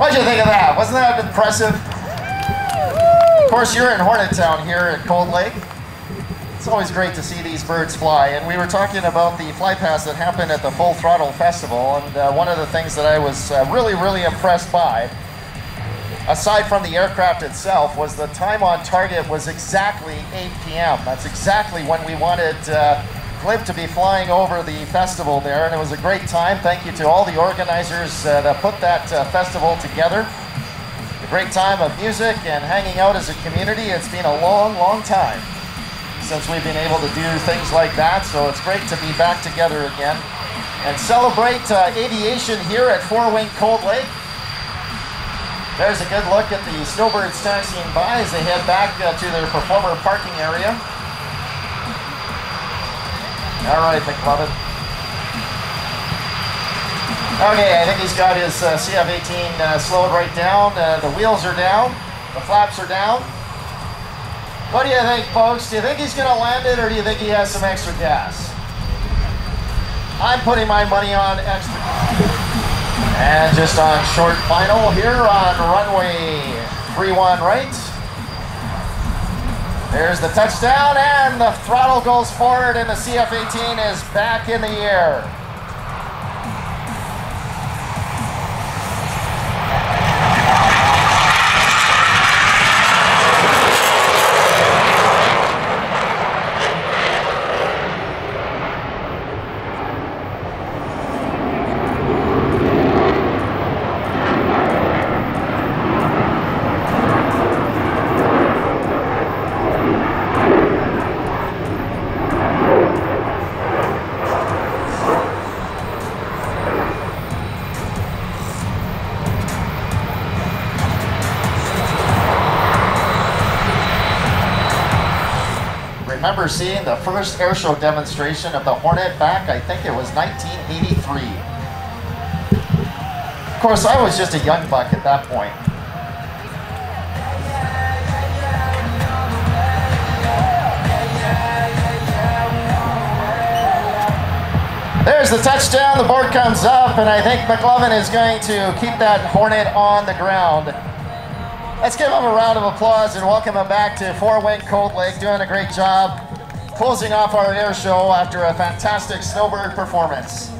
What'd you think of that? Wasn't that impressive? Of course, you're in Hornet Town here at Cold Lake. It's always great to see these birds fly, and we were talking about the fly pass that happened at the Full Throttle Festival, and one of the things that I was really impressed by, aside from the aircraft itself, was the time on target was exactly 8 p.m. That's exactly when we wanted Glib to be flying over the festival there, and it was a great time. Thank you to all the organizers that put that festival together. A great time of music and hanging out as a community. It's been a long time since we've been able to do things like that, so it's great to be back together again and celebrate aviation here at Four Wing Cold Lake. There's a good look at the snowbirds taxiing by as they head back to their performer parking area. All right, McLovin. Okay, I think he's got his CF-18 slowed right down. The wheels are down, the flaps are down. What do you think, folks? Do you think he's going to land it, or do you think he has some extra gas? I'm putting my money on extra. And just on short final here on runway 31 right. There's the touchdown, and the throttle goes forward, and the CF-18 is back in the air. I remember seeing the first airshow demonstration of the Hornet back, I think it was 1983. Of course, I was just a young buck at that point. There's the touchdown, the board comes up, and I think McLovin is going to keep that Hornet on the ground. Let's give him a round of applause and welcome him back to Four Wing Cold Lake, doing a great job closing off our air show after a fantastic snowbird performance.